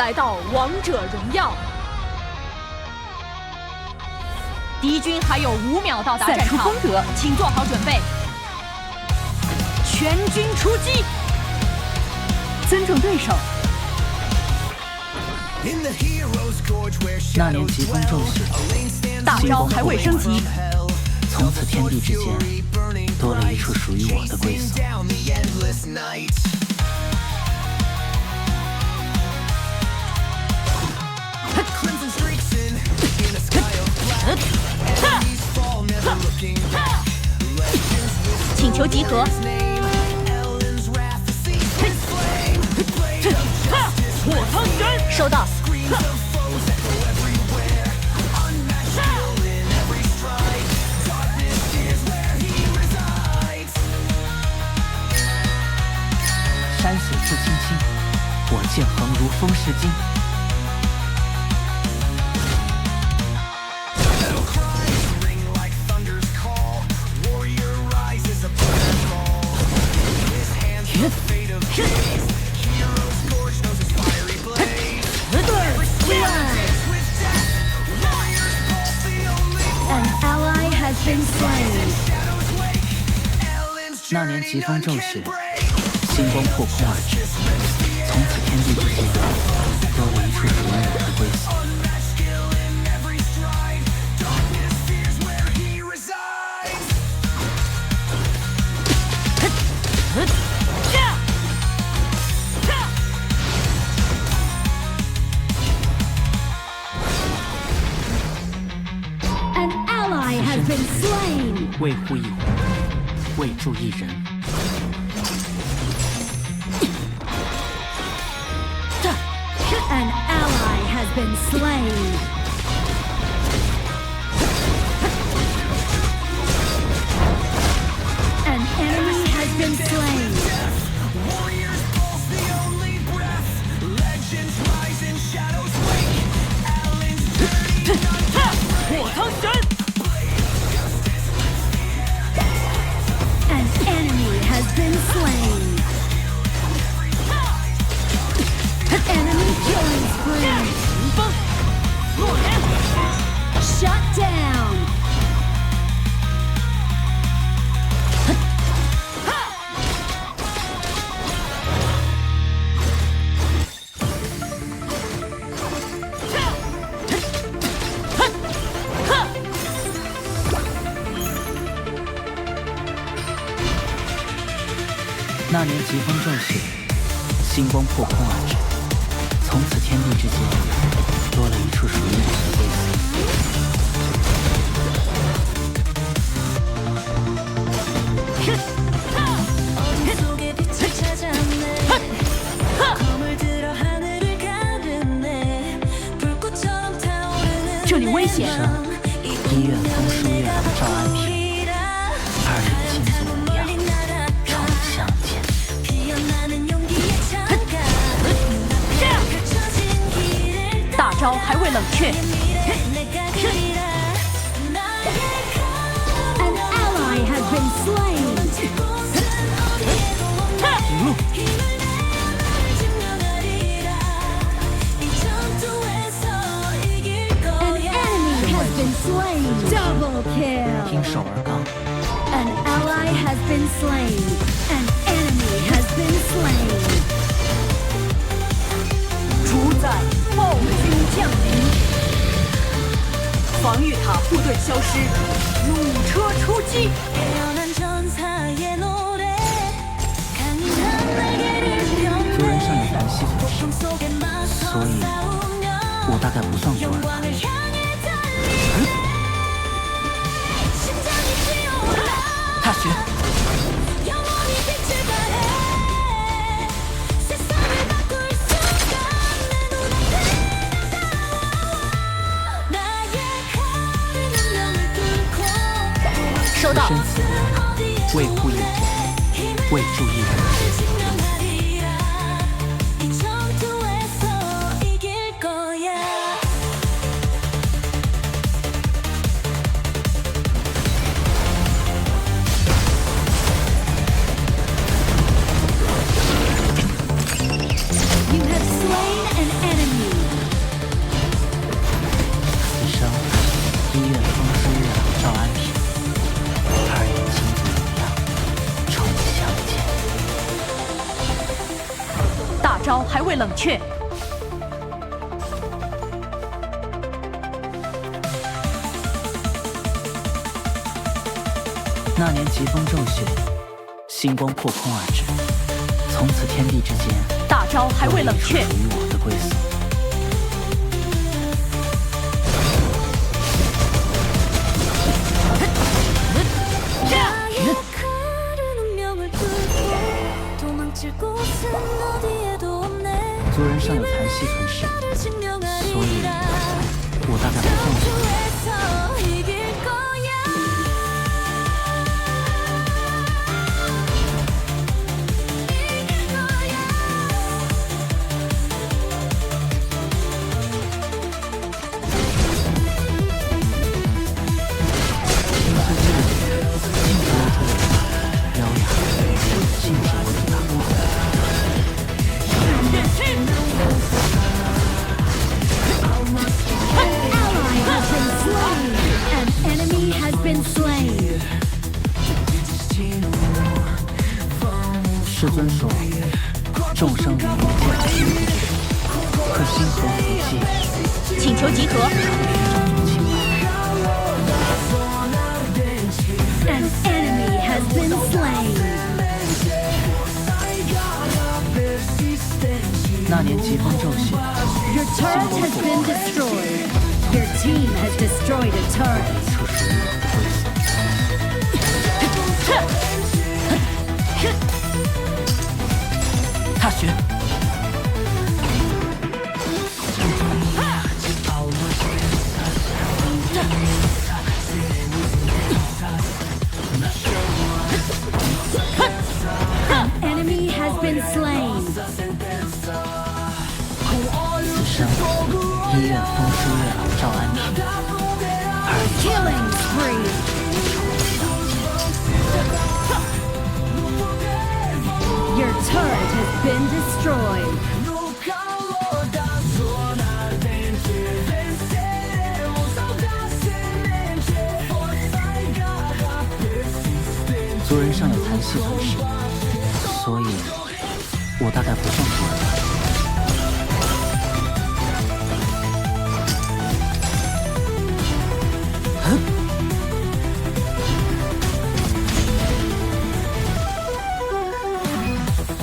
来到王者荣耀。敌军还有5秒到达战场，功德，请做好准备。全军出击，尊重对手。那年疾风骤雪，大招还未升级，从此天地之间多了一处属于我的归宿。请求集合。火苍神，收到。山水自青青，我剑横如风势惊。那年疾风骤雪，星光破空而至，从此天地之间多了一处属于我的归宿。An ally has been slain. 为护一魂，为助一人。An ally has been slain. An enemy has been slain. An enemy has been slain. Enemy killing spree. Shut down.那年疾风骤雪，星光破空而至，从此天地之间多了一处属于我的归宿。这里危险。医院风书院赵安平，二人亲族无恙，常相见。大招还未冷却。An ally has been slain. 引路。An enemy has been slain. Double 拼 kill. 手而刚。An ally has been slain. An enemy has been slain. 主宰暴君降临，防御塔部队消失，弩车出击。族人上有檀溪粉饰，所以我大概不算孤儿吧。踏雪。收到。生死为护一魂，为助一人。You have slain an enemy. 招还未冷却。那年疾风骤雪，星光破空而至，从此天地之间，大招还未冷却。属于我的归宿。 族人尚有残息存世，所以我大概不放弃。师尊说，众生芸芸皆在心头之中，可心和福气。请求集合。 An enemy has been slain. 那年疾风骤雪， Your turret has been destroyed. Your team has destroyed a turret. 这属于我的归宿。 踏雪。 Enemy has been slain. 此生医院风书月老赵安平，Killing spree. Your turret has been destroyed. 族人尚有残息存世，所以我大概不放过了。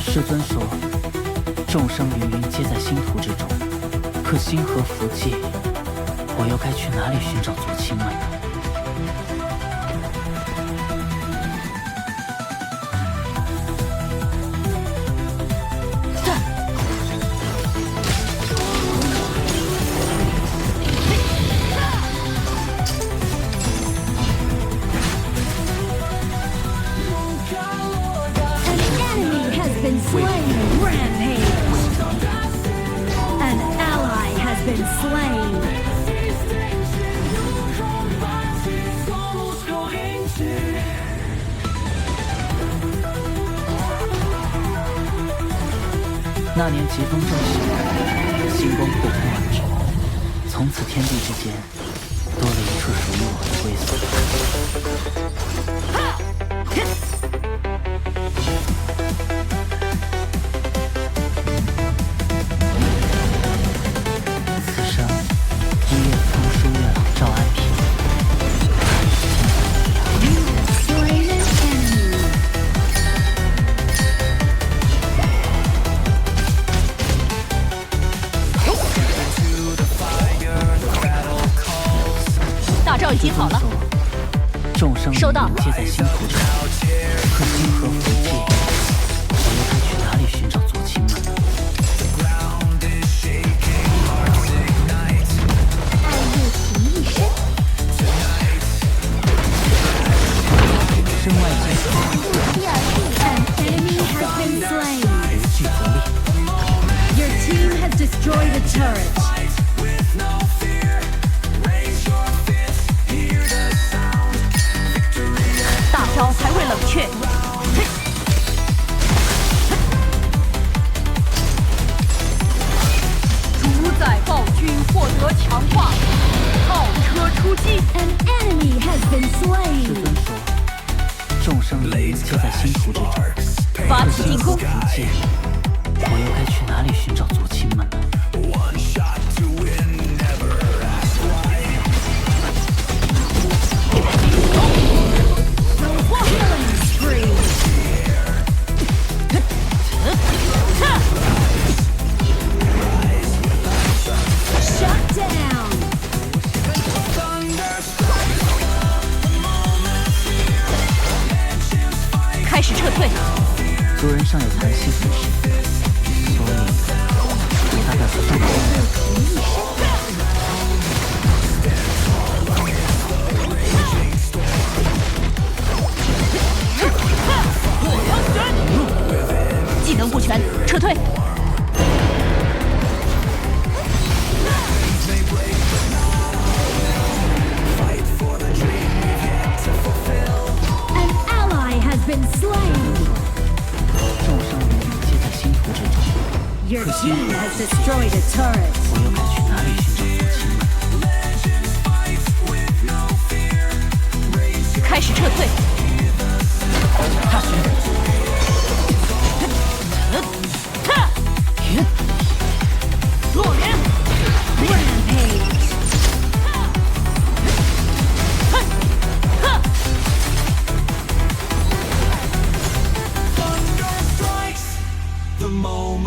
师尊说，众生芸芸皆在星途之中，可星河福际，我又该去哪里寻找族亲们呢？Slain. Rampage. An ally has been slain. “那年疾风骤雪，星光破空而至，从此天地之间，多了一处属于我的归宿。” 已经好了。众生收到。皆在星途之中，可星河福际，我又该去哪里寻找族亲们呢？爱乐情一身。身外界第二季 An enemy has been slain. 无惧则立。Your team has destroyed a turret. 大招还未冷却。主宰暴君获得强化，炮车出击。An enemy has been 师 slain. 尊说，众生芸芸皆在星途之中，发起进攻。福际，我又该去哪里寻找族亲们呢？开始撤退。族人尚有残息之时，所以我大概不算技能不全，撤退。An ally has been slain. 众生灵皆在星途之中。 Your team has destroyed a turret. 我又该去哪里寻找族亲们呢？开始撤退。踏雪。落连。 Rampage.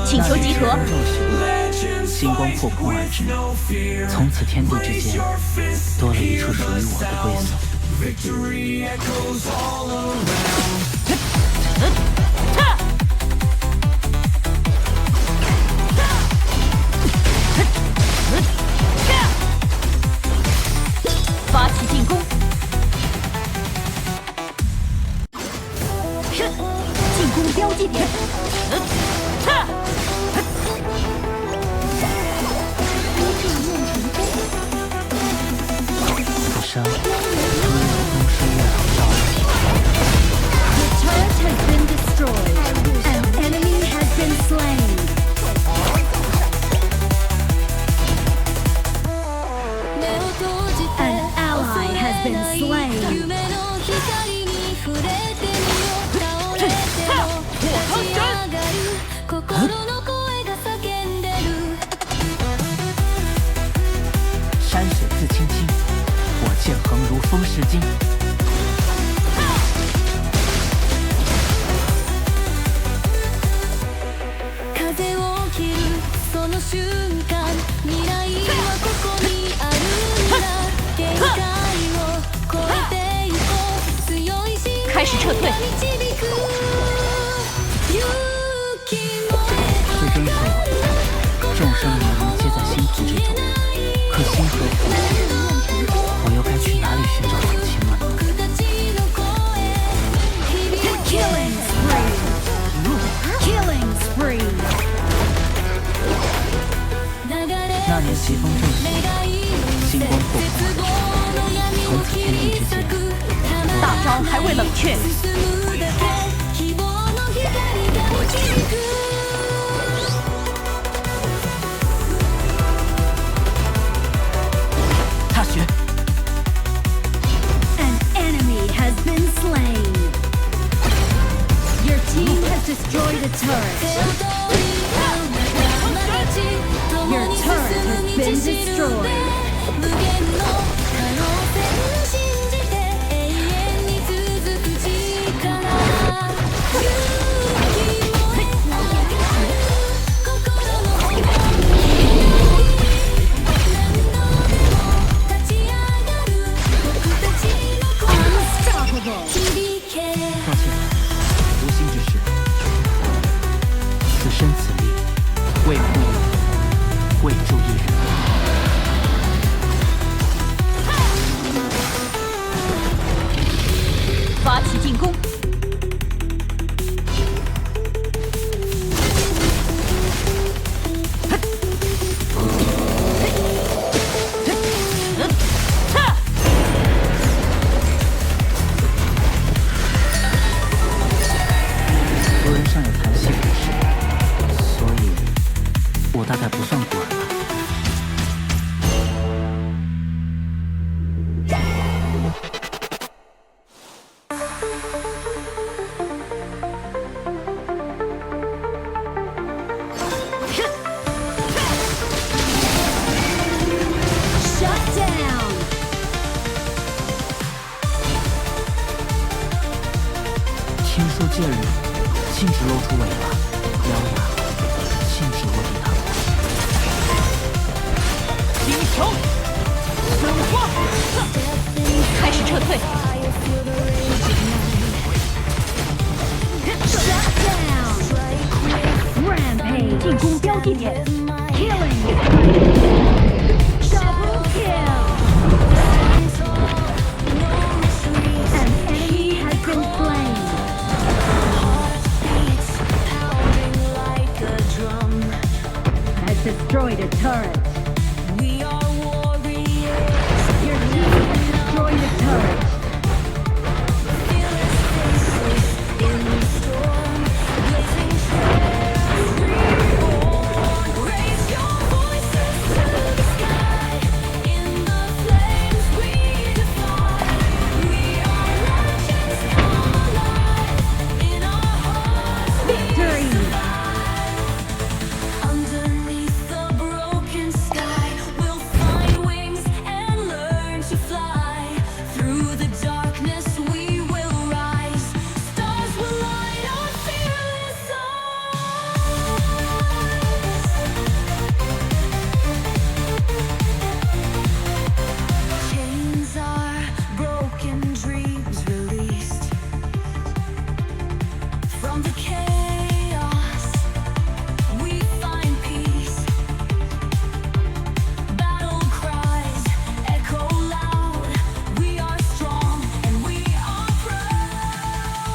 请求集合。星光破空而至，从此天地之间多了一处属于我的归宿。发起进攻。进攻标记点。不伤，终有东升月朗照。 The turret has been destroyed. An enemy has been slain. An ally has been slain. 山水自清清，我剑横如风蚀金。風を切るその瞬間未来はここにあるんだ限界を越えてゆこう強い心开始撤退。導く勇気燃师尊说，众生灵皆在星途之中，可星河复兴，我又该去哪里寻找族亲们呢？ 僕たちの声響け Killing spree. Killing spree. 那年疾风正盛，星光破空而至，从此天地之间大招还未冷却。踏雪。 An enemy has been slain. Your team has destroyed a turret. Your turret has been destroyed. 無限の可能性を信じて永遠に続く力勇気燃え上がる心の想い何度でも立ち上がる僕たちの声 Unstoppable. 響け抱歉，无心之事。此生此力，为父一人，为助一人。发起进攻。族人尚有残息之时，所以我大概不算孤儿吧。素剑里，禁止露出尾巴，獠牙，禁止落地弹簧。金条，粉花，开始撤退。 Shut down. Rampage. 进攻标记点。Killing. Double kill. An enemy has been slain. Has destroyed a turret. Your team has destroyed a turret. Victory! Underneath the broken sky, we'll find wings and learn to fly. Through the darkness, we will rise. Stars will light our fearless eyes. Chains are broken, dreams released. From the chaos, we find peace. Battle cries echo loud. We are strong and we are proud.